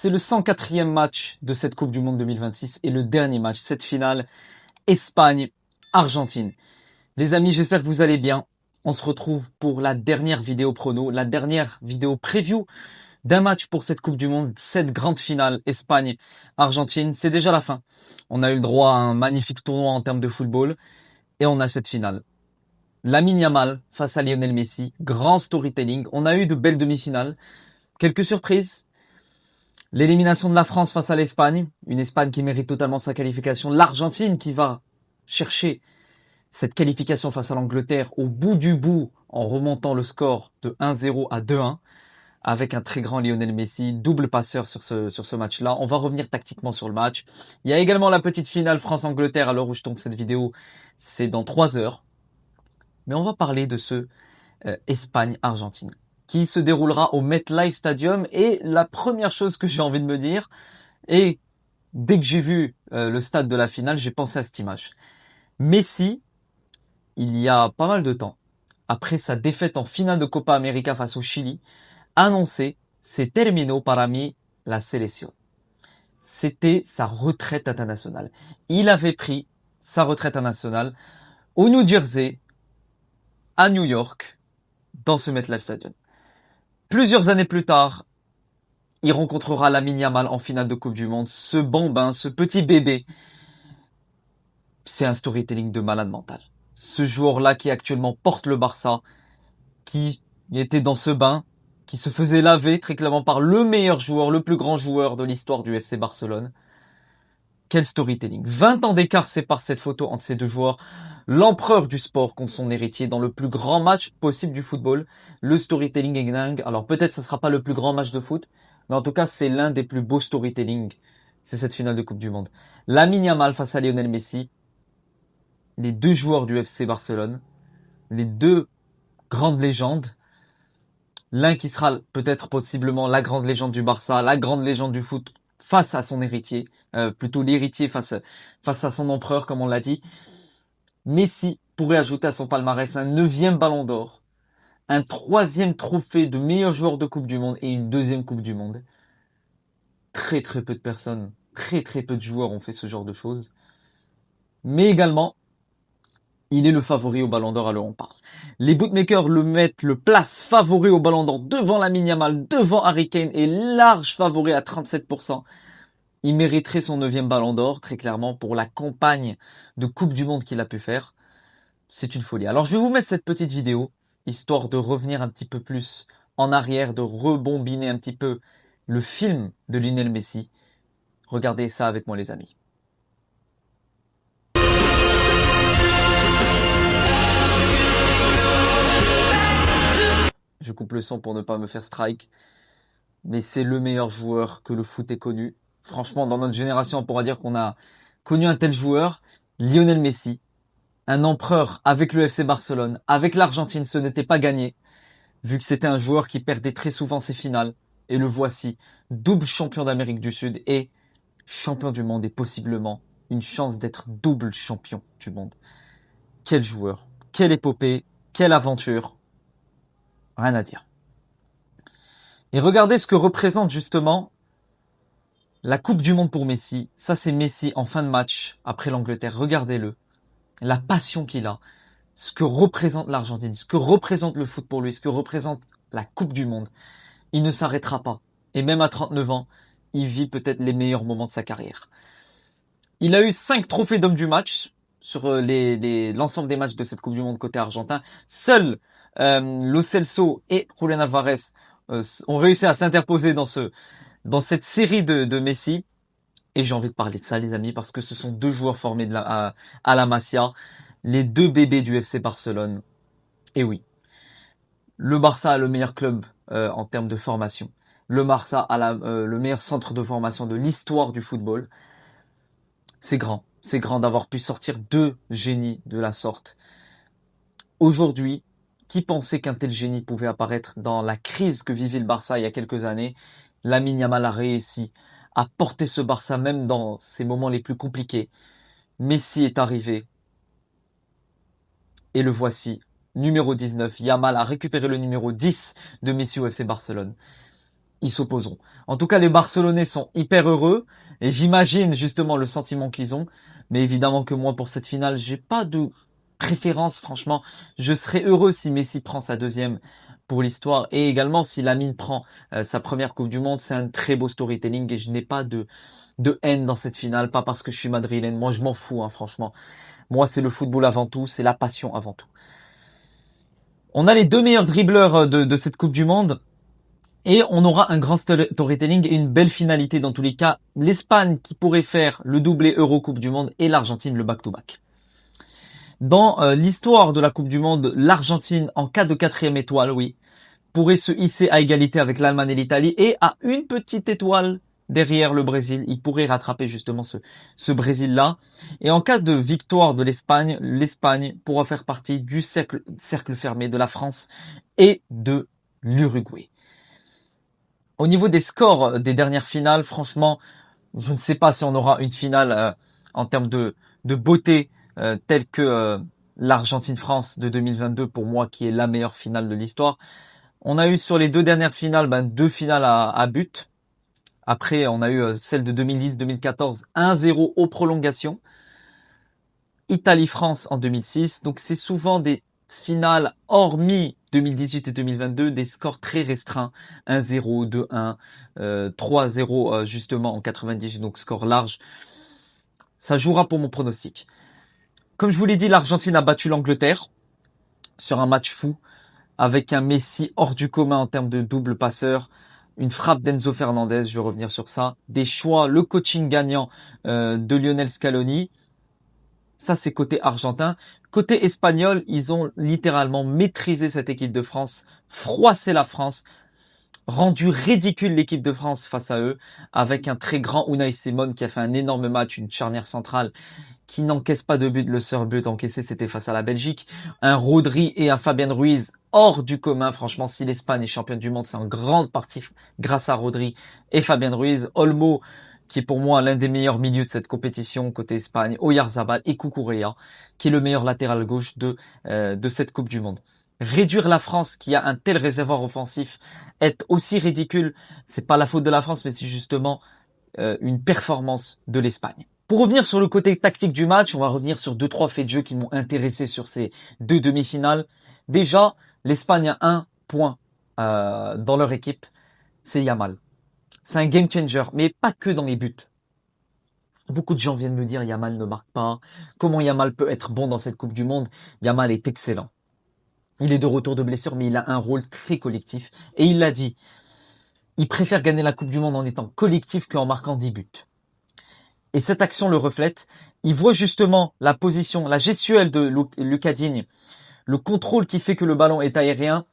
C'est le 104e match de cette Coupe du Monde 2026 et le dernier match, cette finale Espagne-Argentine. Les amis, j'espère que vous allez bien. On se retrouve pour la dernière vidéo prono, la dernière vidéo preview d'un match pour cette Coupe du Monde, cette grande finale Espagne-Argentine. C'est déjà la fin. On a eu le droit à un magnifique tournoi en termes de football et on a cette finale. Lamine Yamal face à Lionel Messi, grand storytelling. On a eu de belles demi-finales, quelques surprises. L'élimination de la France face à l'Espagne, une Espagne qui mérite totalement sa qualification. L'Argentine qui va chercher cette qualification face à l'Angleterre au bout du bout en remontant le score de 1-0 à 2-1 avec un très grand Lionel Messi, double passeur sur ce match-là. On va revenir tactiquement sur le match. Il y a également la petite finale France-Angleterre à l'heure où je tourne cette vidéo. C'est dans 3 heures. Mais on va parler de ce Espagne-Argentine qui se déroulera au MetLife Stadium. Et la première chose que j'ai envie de me dire, et dès que j'ai vu le stade de la finale, j'ai pensé à cette image. Messi, il y a pas mal de temps, après sa défaite en finale de Copa América face au Chili, annoncé « C'est termino para mí la selección ». C'était sa retraite internationale. Il avait pris sa retraite internationale au New Jersey, à New York, dans ce MetLife Stadium. Plusieurs années plus tard, il rencontrera Lamine Yamal en finale de Coupe du Monde. Ce bambin, ce petit bébé, c'est un storytelling de malade mental. Ce joueur-là qui actuellement porte le Barça, qui était dans ce bain, qui se faisait laver très clairement par le meilleur joueur, le plus grand joueur de l'histoire du FC Barcelone. Quel storytelling. 20 ans d'écart séparent cette photo entre ces deux joueurs. L'empereur du sport contre son héritier dans le plus grand match possible du football. Le storytelling est dingue. Alors peut-être ce sera pas le plus grand match de foot, mais en tout cas c'est l'un des plus beaux storytelling. C'est cette finale de Coupe du Monde. Lamine Yamal face à Lionel Messi. Les deux joueurs du FC Barcelone. Les deux grandes légendes. L'un qui sera peut-être possiblement la grande légende du Barça, la grande légende du foot face à son héritier, plutôt l'héritier face à son empereur comme on l'a dit. Messi pourrait ajouter à son palmarès un 9e ballon d'or, un 3e trophée de meilleur joueur de Coupe du Monde et une 2e Coupe du Monde. Très très peu de personnes, très très peu de joueurs ont fait ce genre de choses. Mais également, il est le favori au Ballon d'Or à l'heure où on parle. Les bookmakers le placent favori au Ballon d'Or devant Lamine Yamal, devant Harry Kane et large favori à 37%. Il mériterait son 9e Ballon d'Or, très clairement, pour la campagne de Coupe du Monde qu'il a pu faire. C'est une folie. Alors je vais vous mettre cette petite vidéo, histoire de revenir un petit peu plus en arrière, de rebobiner un petit peu le film de Lionel Messi. Regardez ça avec moi les amis. Je coupe le son pour ne pas me faire strike. Mais c'est le meilleur joueur que le foot ait connu. Franchement, dans notre génération, on pourra dire qu'on a connu un tel joueur. Lionel Messi, un empereur avec le FC Barcelone, avec l'Argentine, ce n'était pas gagné, vu que c'était un joueur qui perdait très souvent ses finales. Et le voici, double champion d'Amérique du Sud et champion du monde et possiblement une chance d'être double champion du monde. Quel joueur, quelle épopée, quelle aventure. Rien à dire. Et regardez ce que représente justement la Coupe du Monde pour Messi. Ça, c'est Messi en fin de match après l'Angleterre. Regardez-le. La passion qu'il a. Ce que représente l'Argentine. Ce que représente le foot pour lui. Ce que représente la Coupe du Monde. Il ne s'arrêtera pas. Et même à 39 ans, il vit peut-être les meilleurs moments de sa carrière. Il a eu 5 trophées d'homme du match sur l'ensemble des matchs de cette Coupe du Monde côté argentin. Seuls Lo Celso et Julián Álvarez ont réussi à s'interposer dans cette série de Messi. Et j'ai envie de parler de ça, les amis, parce que ce sont deux joueurs formés à la Masia, les deux bébés du FC Barcelone. Et oui, le Barça a le meilleur club en termes de formation. Le Barça a le meilleur centre de formation de l'histoire du football. C'est grand d'avoir pu sortir deux génies de la sorte. Aujourd'hui, qui pensait qu'un tel génie pouvait apparaître dans la crise que vivait le Barça il y a quelques années? Lamine Yamal a réussi à porter ce Barça même dans ses moments les plus compliqués. Messi est arrivé. Et le voici, numéro 19. Yamal a récupéré le numéro 10 de Messi au FC Barcelone. ils s'opposeront. En tout cas, les Barcelonais sont hyper heureux et j'imagine justement le sentiment qu'ils ont. Mais évidemment que moi, pour cette finale, j'ai pas de préférence, franchement. Je serais heureux si Messi prend sa deuxième pour l'histoire et également si Lamine prend sa première Coupe du Monde. C'est un très beau storytelling et je n'ai pas de haine dans cette finale, pas parce que je suis madrilène. Moi, je m'en fous, hein, franchement. Moi, c'est le football avant tout, c'est la passion avant tout. On a les deux meilleurs dribbleurs de cette Coupe du Monde. Et on aura un grand storytelling et une belle finalité dans tous les cas. L'Espagne qui pourrait faire le doublé Euro Coupe du Monde et l'Argentine le back-to-back. Dans l'histoire de la Coupe du Monde, l'Argentine, en cas de quatrième étoile, oui, pourrait se hisser à égalité avec l'Allemagne et l'Italie et à une petite étoile derrière le Brésil. Il pourrait rattraper justement ce Brésil-là. Et en cas de victoire de l'Espagne, l'Espagne pourra faire partie du cercle fermé de la France et de l'Uruguay. Au niveau des scores des dernières finales, franchement, je ne sais pas si on aura une finale en termes de beauté telle que l'Argentine-France de 2022, pour moi, qui est la meilleure finale de l'histoire. On a eu sur les deux dernières finales, deux finales à but. Après, on a eu celle de 2010-2014, 1-0 aux prolongations. Italie-France en 2006. Donc c'est souvent des finales, hormis 2018 et 2022, des scores très restreints. 1-0, 2-1, 3-0 justement en 98, donc score large. Ça jouera pour mon pronostic. Comme je vous l'ai dit, l'Argentine a battu l'Angleterre sur un match fou, avec un Messi hors du commun en termes de double passeur, une frappe d'Enzo Fernandez, je vais revenir sur ça, des choix, le coaching gagnant de Lionel Scaloni. Ça, c'est côté argentin. Côté espagnol, ils ont littéralement maîtrisé cette équipe de France, froissé la France, rendu ridicule l'équipe de France face à eux, avec un très grand Unai Simon qui a fait un énorme match, une charnière centrale qui n'encaisse pas de but. Le seul but encaissé, c'était face à la Belgique. Un Rodri et un Fabien Ruiz hors du commun. Franchement, si l'Espagne est championne du monde, c'est en grande partie grâce à Rodri et Fabien Ruiz. Olmo, qui est pour moi l'un des meilleurs milieux de cette compétition côté Espagne, Oyarzabal et Cucurella, qui est le meilleur latéral gauche de cette Coupe du Monde. Réduire la France, qui a un tel réservoir offensif, est aussi ridicule. C'est pas la faute de la France, mais c'est justement une performance de l'Espagne. Pour revenir sur le côté tactique du match, on va revenir sur 2-3 faits de jeu qui m'ont intéressé sur ces deux demi-finales. Déjà, l'Espagne a un point dans leur équipe, c'est Yamal. C'est un game changer, mais pas que dans les buts. Beaucoup de gens viennent me dire Yamal ne marque pas. Comment Yamal peut être bon dans cette Coupe du Monde? Yamal est excellent. Il est de retour de blessure, mais il a un rôle très collectif. Et il l'a dit, il préfère gagner la Coupe du Monde en étant collectif qu'en marquant 10 buts. Et cette action le reflète. Il voit justement la position, la gestuelle de Lucas Digne, le contrôle qui fait que le ballon est aérien.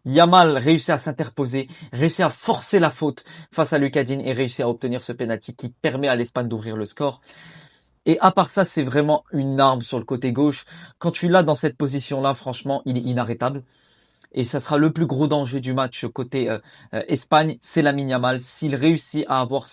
Yamal réussit à s'interposer, réussit à forcer la faute face à Lucas Digne et réussit à obtenir ce penalty qui permet à l'Espagne d'ouvrir le score. Et à part ça, c'est vraiment une arme sur le côté gauche. Quand tu l'as dans cette position-là, franchement, il est inarrêtable. Et ça sera le plus gros danger du match côté Espagne, c'est Lamine Yamal. S'il réussit à avoir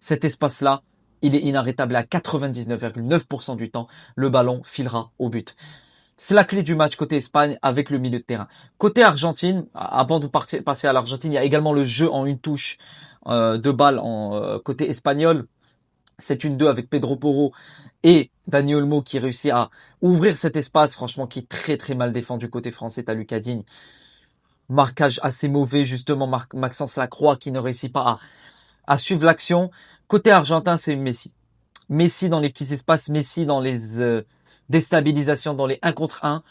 cet espace-là, il est inarrêtable à 99,9% du temps. Le ballon filera au but. C'est la clé du match côté Espagne avec le milieu de terrain. Côté Argentine, avant de passer à l'Argentine, il y a également le jeu en une touche de balle en côté espagnol. C'est une 2 avec Pedro Porro et Dani Olmo qui réussit à ouvrir cet espace, franchement, qui est très très mal défendu côté français. T'as Lucas Digne. Marquage assez mauvais, justement, Maxence Lacroix qui ne réussit pas à suivre l'action. Côté argentin, c'est Messi. Messi dans les petits espaces, Messi dans les déstabilisations, dans les 1 contre 1,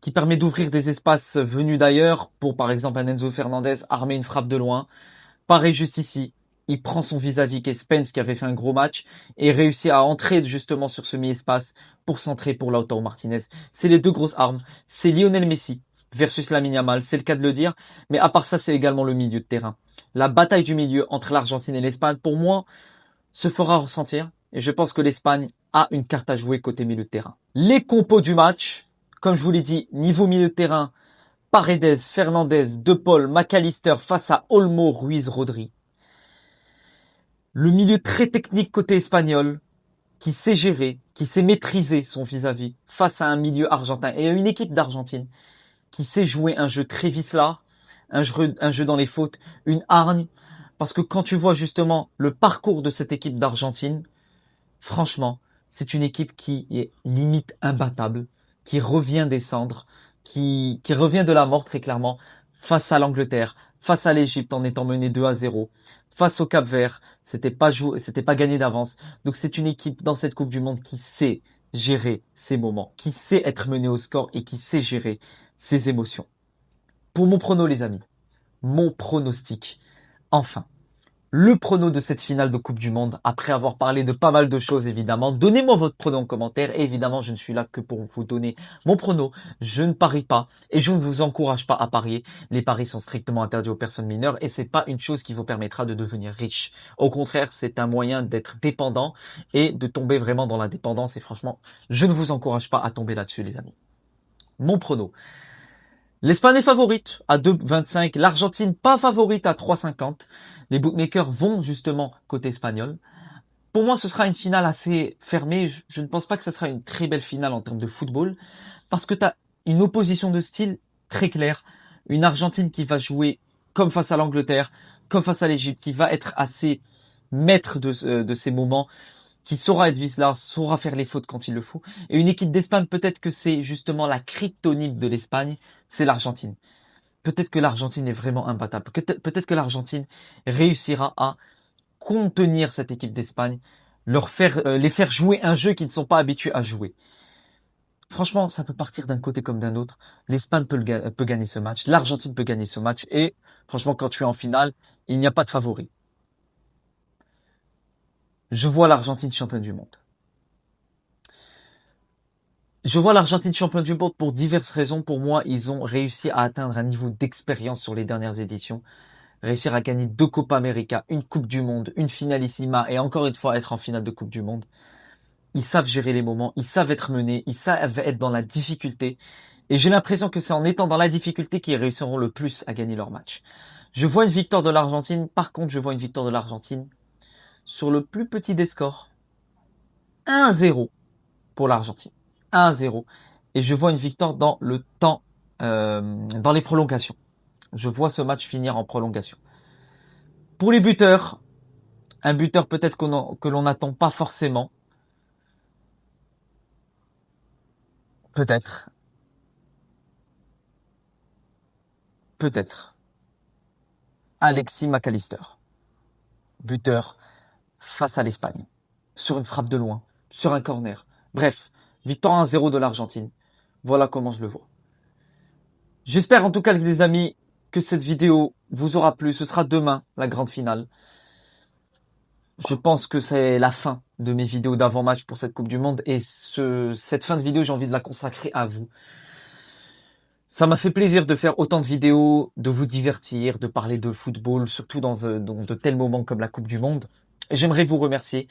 qui permet d'ouvrir des espaces venus d'ailleurs pour, par exemple, un Enzo Fernandez armer une frappe de loin. Pareil juste ici. Il prend son vis-à-vis qui est Spence qui avait fait un gros match et réussit à entrer justement sur ce mi-espace pour centrer pour Lautaro Martinez. C'est les deux grosses armes. C'est Lionel Messi versus Lamine Yamal, c'est le cas de le dire. Mais à part ça, c'est également le milieu de terrain. La bataille du milieu entre l'Argentine et l'Espagne, pour moi, se fera ressentir. Et je pense que l'Espagne a une carte à jouer côté milieu de terrain. Les compos du match, comme je vous l'ai dit, niveau milieu de terrain, Paredes, Fernandez, De Paul, McAllister face à Olmo, Ruiz, Rodri. Le milieu très technique côté espagnol, qui sait gérer, qui sait maîtriser son vis-à-vis face à un milieu argentin et à une équipe d'Argentine qui sait jouer un jeu très vicelard, un jeu dans les fautes, une hargne, Parce que quand tu vois justement le parcours de cette équipe d'Argentine, franchement, c'est une équipe qui est limite imbattable, qui revient des cendres, qui revient de la mort très clairement, face à l'Angleterre, face à l'Égypte en étant menée 2-0, face au Cap-Vert, c'était pas gagné d'avance. Donc c'est une équipe dans cette Coupe du Monde qui sait gérer ses moments, qui sait être menée au score et qui sait gérer ses émotions. Pour mon prono, les amis, mon pronostic. Enfin, le prono de cette finale de Coupe du Monde, après avoir parlé de pas mal de choses évidemment. Donnez-moi votre prono en commentaire et évidemment je ne suis là que pour vous donner mon prono. Je ne parie pas et je ne vous encourage pas à parier. Les paris sont strictement interdits aux personnes mineures et c'est pas une chose qui vous permettra de devenir riche. Au contraire, c'est un moyen d'être dépendant et de tomber vraiment dans la dépendance et franchement, je ne vous encourage pas à tomber là-dessus les amis. Mon prono. L'Espagne est favorite à 2,25. L'Argentine pas favorite à 3,50. Les bookmakers vont justement côté espagnol. Pour moi, ce sera une finale assez fermée. Je ne pense pas que ce sera une très belle finale en termes de football. Parce que tu as une opposition de style très claire. Une Argentine qui va jouer comme face à l'Angleterre, comme face à l'Égypte, qui va être assez maître de ses moments, qui saura être vicelard, saura faire les fautes quand il le faut. Et une équipe d'Espagne, peut-être que c'est justement la kryptonite de l'Espagne, c'est l'Argentine. Peut-être que l'Argentine est vraiment imbattable. Peut-être que l'Argentine réussira à contenir cette équipe d'Espagne, les faire jouer un jeu qu'ils ne sont pas habitués à jouer. Franchement, ça peut partir d'un côté comme d'un autre. L'Espagne peut gagner ce match, l'Argentine peut gagner ce match, et franchement, quand tu es en finale, il n'y a pas de favori. Je vois l'Argentine championne du monde. Je vois l'Argentine championne du monde pour diverses raisons. Pour moi, ils ont réussi à atteindre un niveau d'expérience sur les dernières éditions. Réussir à gagner 2 Copa América, une Coupe du Monde, une finalissima et encore une fois être en finale de Coupe du Monde. Ils savent gérer les moments, ils savent être menés, ils savent être dans la difficulté. Et j'ai l'impression que c'est en étant dans la difficulté qu'ils réussiront le plus à gagner leur match. Je vois une victoire de l'Argentine. Par contre, je vois une victoire de l'Argentine sur le plus petit des scores. 1-0 pour l'Argentine. 1-0. Et je vois une victoire dans le temps, dans les prolongations. Je vois ce match finir en prolongation. Pour les buteurs, un buteur peut-être que l'on n'attend pas forcément. Peut-être. Peut-être. Alexis McAllister. Buteur face à l'Espagne. Sur une frappe de loin. Sur un corner. Bref. Victoire 1-0 de l'Argentine. Voilà comment je le vois. J'espère en tout cas, les amis, que cette vidéo vous aura plu. Ce sera demain, la grande finale. Je pense que c'est la fin de mes vidéos d'avant-match pour cette Coupe du Monde. Et cette fin de vidéo, j'ai envie de la consacrer à vous. Ça m'a fait plaisir de faire autant de vidéos, de vous divertir, de parler de football, surtout dans de tels moments comme la Coupe du Monde. Et j'aimerais vous remercier.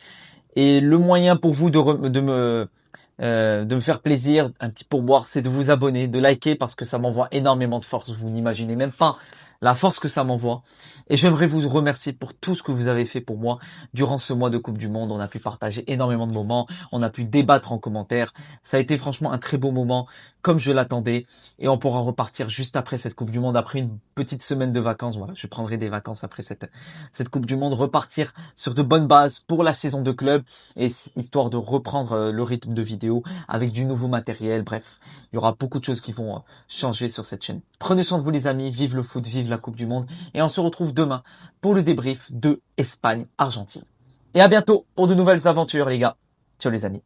Et le moyen pour vous de me faire plaisir, un petit pourboire, c'est de vous abonner, de liker parce que ça m'envoie énormément de force. Vous n'imaginez même pas la force que ça m'envoie. Et j'aimerais vous remercier pour tout ce que vous avez fait pour moi durant ce mois de Coupe du Monde. On a pu partager énormément de moments, on a pu débattre en commentaire. Ça a été franchement un très beau moment, comme je l'attendais. Et on pourra repartir juste après cette Coupe du Monde, après une petite semaine de vacances. Voilà, je prendrai des vacances après cette Coupe du Monde, repartir sur de bonnes bases pour la saison de club, et histoire de reprendre le rythme de vidéo avec du nouveau matériel. Bref, il y aura beaucoup de choses qui vont changer sur cette chaîne. Prenez soin de vous les amis, vive le foot, vive la Coupe du Monde, et on se retrouve demain pour le débrief de Espagne-Argentine. Et à bientôt pour de nouvelles aventures les gars. Ciao les amis.